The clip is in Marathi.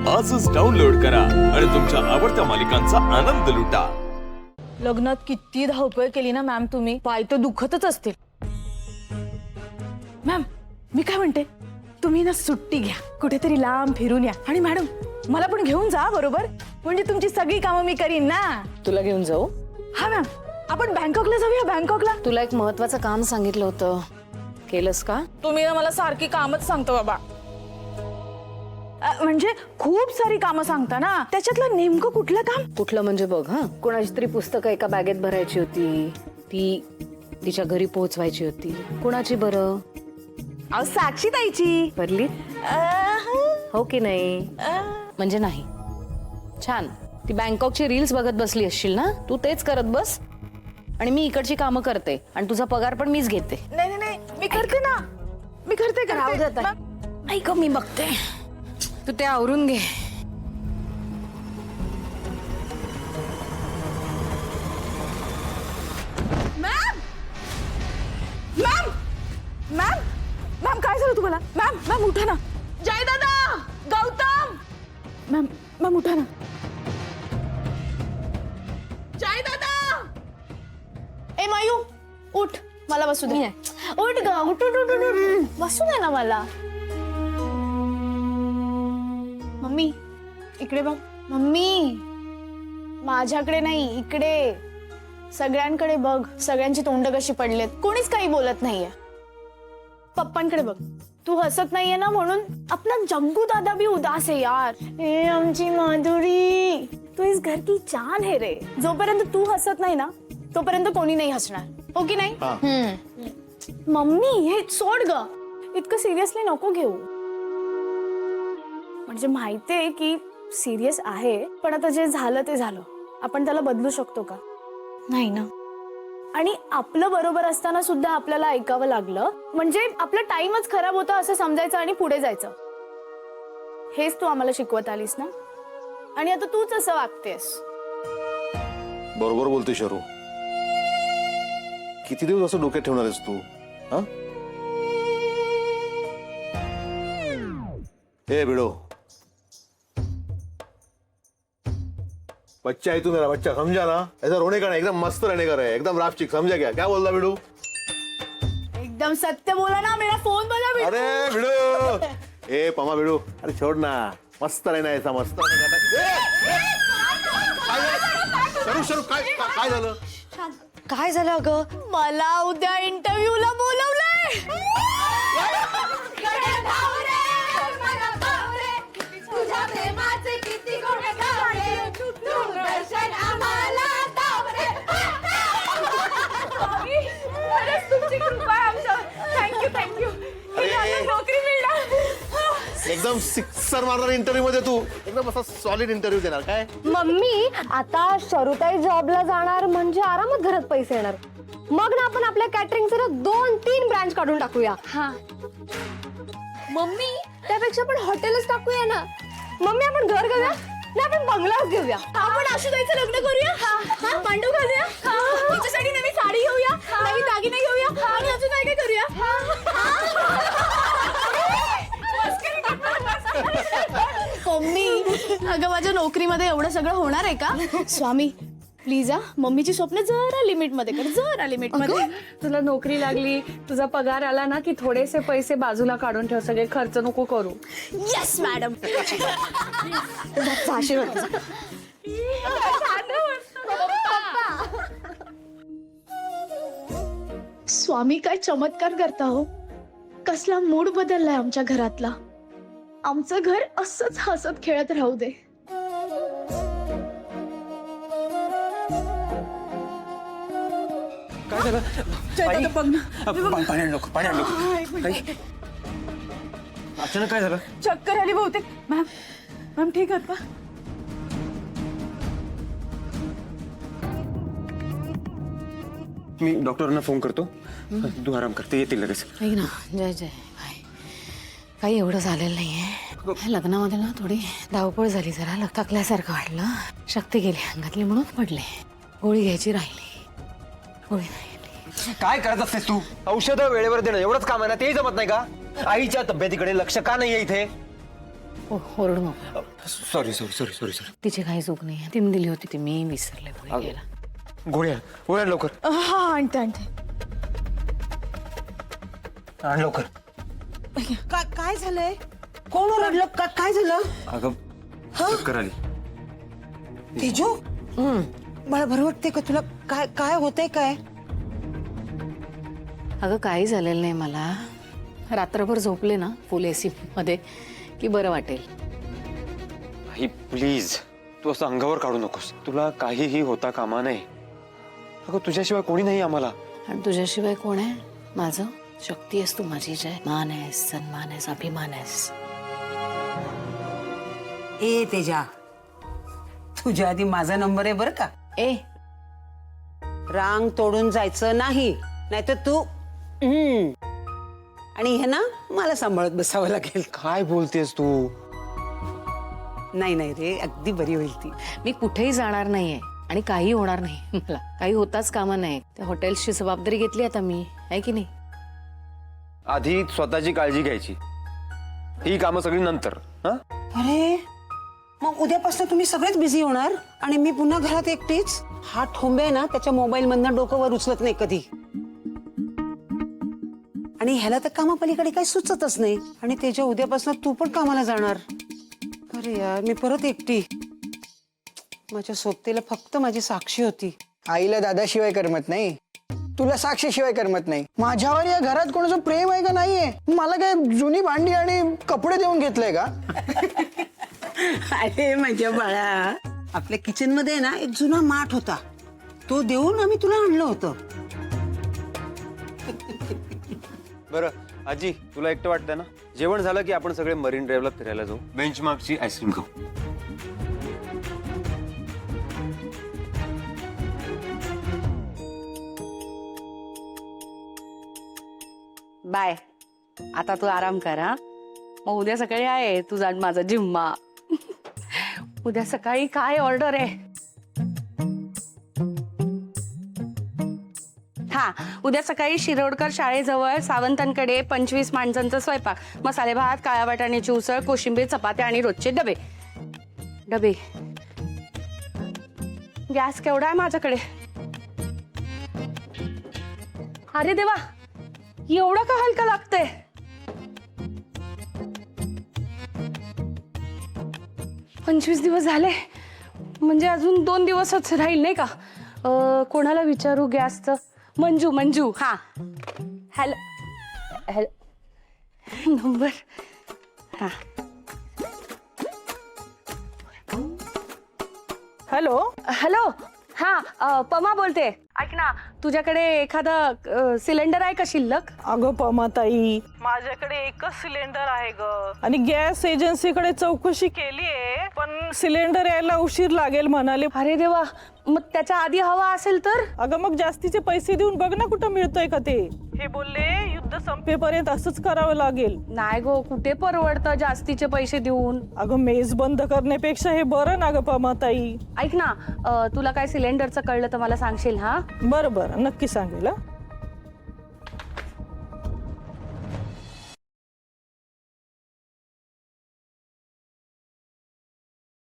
आजच डाउनलोड करा आणि तुमच्या आवडत्या मालिकांचा आनंद लुटा। लग्नात किती धावपळ केली ना मॅम तुम्ही, पाय तर दुखतच असतील। मॅम मी काय म्हणते, तुम्ही ना सुट्टी घ्या, कुठेतरी लांब फिरून या आणि मॅडम मला पण घेऊन जा बरोबर, म्हणजे तुमची सगळी कामं मी करीन ना। तुला घेऊन जाऊ? हा मॅम, आपण बँकॉकला जाऊया। बँकॉकला तुला एक महत्त्वाचं काम सांगितलं होतं, केलंस का? तुम्ही ना मला सारखी कामच सांगतो बाबा। म्हणजे खूप सारी कामं सांगता ना, त्याच्यातलं नेमकं कुठलं काम? कुठलं म्हणजे बघ, हा कोणाची तरी पुस्तकं एका बॅगेत भरायची होती, ती तिच्या घरी पोहोचवायची होती। कोणाची बरं? अहो साक्षी ताईची। भरली हो की नाही? म्हणजे नाही। छान, ती बँकॉकची रील्स बघत बसली असशील ना, तू तेच करत बस आणि मी इकडची कामं करते आणि तुझा पगार पण मीच घेते। नाही नाही मी करते ना, मी करते। राहू दे आता. ऐक मी बघते, तू ते आवरून घे। मॅम मॅम मॅम मॅम काय झालं तुम्हाला? मॅम मॅम उठा ना। जय दादा, गौतम। मॅम मॅम उठा ना। जय दादा। ए मायू उठ, मला बसू दे। उठ ग, उठ उठ उठ उठ, बसू दे ना मला। मम्मी इकडे बघ। मम्मी माझ्याकडे नाही, इकडे सगळ्यांकडे बघ। सगळ्यांची तोंड कशी पडलेत, कोणीच काही बोलत नाहीये। पप्पांकडे बघ, तू हसत नाहीये ना म्हणून अपना जग्गू दादा भी उदास है यार। ए आमची माधुरी, तू इस घर की जान है रे। जोपर्यंत तू हसत नाही ना तोपर्यंत कोणी नाही हसणार, हो की नाही? मम्मी हे सोड ग, इतकं सिरियसली नको घेऊ। म्हणजे माहितीये की सिरियस आहे, पण आता जे झालं ते झालं, आपण त्याला बदलू शकतो का? नाही ना। आणि आपलं बरोबर असताना सुद्धा आपल्याला ऐकावं लागलं म्हणजे आपला टाइमच खराब होता असं समजायचं आणि पुढे जायचं। हेच तू आम्हाला शिकवत आलीस ना, आणि आता तूच असं वागतेस। बरोबर बोलते शरू, किती दिवस असं डोक्यात ठेवणार आहेस तू? हा ए भिड़ो, बच्चा है तू, मेरा बच्चा, समझा ना? ऐसा रोने का नहीं, एकदम मस्त रहने का रहे, एकदम राफचिक, समझा क्या? क्या बोल रहा भिड़ो? एकदम सत्य बोला ना, मेरा फोन बजा भी। अरे भिड़ो, ए पमा भिड़ो, अरे छोड़ ना, मस्त रहना ऐसा, मस्त शरू शरू काय झालं? काय झालं अगं? मला उद्या इंटरव्ह्यूला बोलवलंय। थँक्यू। नोकरी मिळणार। एकदम सिक्सर मारणार इंटरव्ह्यू मध्ये तू, एकदम असा सॉलिड इंटरव्ह्यू देणार काय? मम्मी आता शरुताई जॉबला जाणार म्हणजे आरामात घरात पैसे येणार। मग ना आपण आपल्या कॅटरिंगचे ना 2-3 ब्रांच काढून टाकूया। हा मम्मी, त्यापेक्षा आपण हॉटेलच टाकूया ना। मम्मी आपण घर घेऊया ना, आपण बंगलाच घेऊया। आपण आशुताईचं लग्न करूया, हा मांडव घालूया, तिच्यासाठी नवी साडी घेऊया, नवी दागिने घेऊया, आणि अजून काय काय करूया? मम्मी अगं माझ्या नोकरीमध्ये एवढं सगळं होणार आहे का? स्वामी प्लीज हा, मम्मीची स्वप्न जरा लिमिट मध्ये कर, जरा लिमिट मध्ये। तुला नोकरी लागली, तुझा पगार आला ना की थोडेसे पैसे बाजूला काढून ठेव, सगळे खर्च नको करू। Yes madam. स्वामी काय चमत्कार करता हो, कसला मूड बदललाय आमच्या घरातला। आमचं घर असंच हसत खेळत राहू दे। काय झालं? पाणी नको, पाणी नको। अचानक काय झालं? चक्कर आली बहुतेक। मॅम मॅम ठीक आहात का? मी डॉक्टरांना फोन करतो, तू आराम कर, ते येतील लगेच। ऐक ना जय जय, काही एवढं झालेलं नाहीये। लग्नामध्ये ना थोडी धावपळ झाली, जरा थकल्यासारखं वाटलं, शक्ती गेली अंगातली म्हणून पडले। गोळी घ्यायची राहिली, गोळी नाही। काय करत असतेस तू? औषध वेळेवर देणं एवढंच काम आहे ना, ते जमत नाही का? आईच्या तब्येतीकडे लक्ष का नाहीये इथे? ओरडू नको. Sorry sorry sorry sorry sorry. तिची काही चूक नाही. तिने दिली होती ती मी विसरले गोळी घ्यायला. गोळ्या गोळ्या लवकर हा आणते आणते. आण लवकर. काय झालंय? कोण ओरडलं? काय झालं? अगं चक्कर आली. तेजू मला बरं वाटते का तुला? काय काय होतंय काय? अगं काही झालेलं नाही मला. रात्रभर झोपले ना फुल एसी मध्ये की बरं वाटेल. आई प्लीज तू असं अंगावर काढू नकोस. तुला काहीही होता कामा नये. अगं तुझ्याशिवाय कोणी नाही आम्हाला. आणि तुझ्याशिवाय कोण आहे माझं? शक्ती आहेस तू माझी. जय मान आहेस, सन्मान आहेस, अभिमान आहेस. ए तेजा, तुझ्या आधी माझा नंबर आहे बरं का. ए रांग तोडून जायचं नाही, नाहीतर तू आणि हे ना मला सांभाळत बसावं लागेल. काय बोलतेस तू? नाही नाही रे, अगदी बरी होईल ती. मी कुठेही जाणार नाहीये आणि काही होणार नाही. मला काही होताच कामा नाही. त्या हॉटेल्सची जबाबदारी घेतली आता मी, आहे की नाही? आधी स्वतःची काळजी घ्यायची. ही कामं सगळी नंतर. हा अरे मग उद्यापासून तुम्ही सगळेच बिझी होणार आणि मी पुन्हा घरात एकटीच. हा ठोंबे ना त्याच्या मोबाईल मधनं डोकं वर उचलत नाही कधी. आणि ह्याला तर कामापलीकडे काही सुचतच नाही. आणि त्याच्या उद्यापासून तू पण कामाला जाणार. अरे यार मी परत एकटी. माझ्या सोबतीला फक्त माझी साक्षी होती. आईला दादाशिवाय करमत नाही, तुला साक्षीशिवाय करमत नाही. माझ्यावर या घरात कोणाचं प्रेम आहे का नाहीये? मला काय जुनी भांडी आणि कपडे देऊन घेतलंय का? अरे माझ्या बाळा, आपल्या किचन मध्ये ना एक जुना माठ होता, तो देऊन आम्ही तुला आणलं होतं. बरं आजी तुला एकटं वाटतंय ना? जेवण झालं की आपण सगळे मरीन ड्राईव्हला फिरायला जाऊ. बेंचमार्कची आईस्क्रीम खाऊ. बाय. आता तू आराम कर. हा मग उद्या सकाळी आहे तुझा आणि माझा जिम्मा. उद्या सकाळी काय ऑर्डर आहे? हा उद्या सकाळी शिरोडकर शाळेजवळ सावंतांकडे 25 माणसांचा स्वयंपाक. मसाले भात, काळ्या वाटाण्याची उसळ, कोशिंबीर, चपात्या आणि रोजचे डबे. डबे गॅस केवढा आहे माझ्याकडे? अरे देवा, एवढं का हलका लागतंय? पंचवीस दिवस झाले म्हणजे अजून 2 दिवसच राहील नाही का? कोणाला विचारू गॅसचं? मंजू मंजू. हा हॅलो हॅलो नंबर. हा हॅलो हॅलो. हा पमा बोलते. ऐक ना, तुझ्याकडे एखादा सिलेंडर आहे का शिल्लक? अगं पमाताई, माझ्याकडे एकच सिलेंडर आहे ग. आणि गॅस एजन्सीकडे चौकशी केलीये, पण सिलेंडर यायला उशीर लागेल म्हणाले. अरे देवा, मग त्याच्या आधी हवा असेल तर? अगं मग जास्तीचे पैसे देऊन बघ ना कुठं मिळतोय का ते. हे बोलले युद्ध संपेपर्यंत असंच करावं लागेल. नाही गो, कुठे परवडतं जास्तीचे पैसे देऊन? अगं मेस बंद करण्यापेक्षा हे बरं ना ग पमाताई. ऐक ना, तुला काय सिलेंडरचं कळलं तर मला सांगशील. हा बरं बरं, नक्की सांगेल.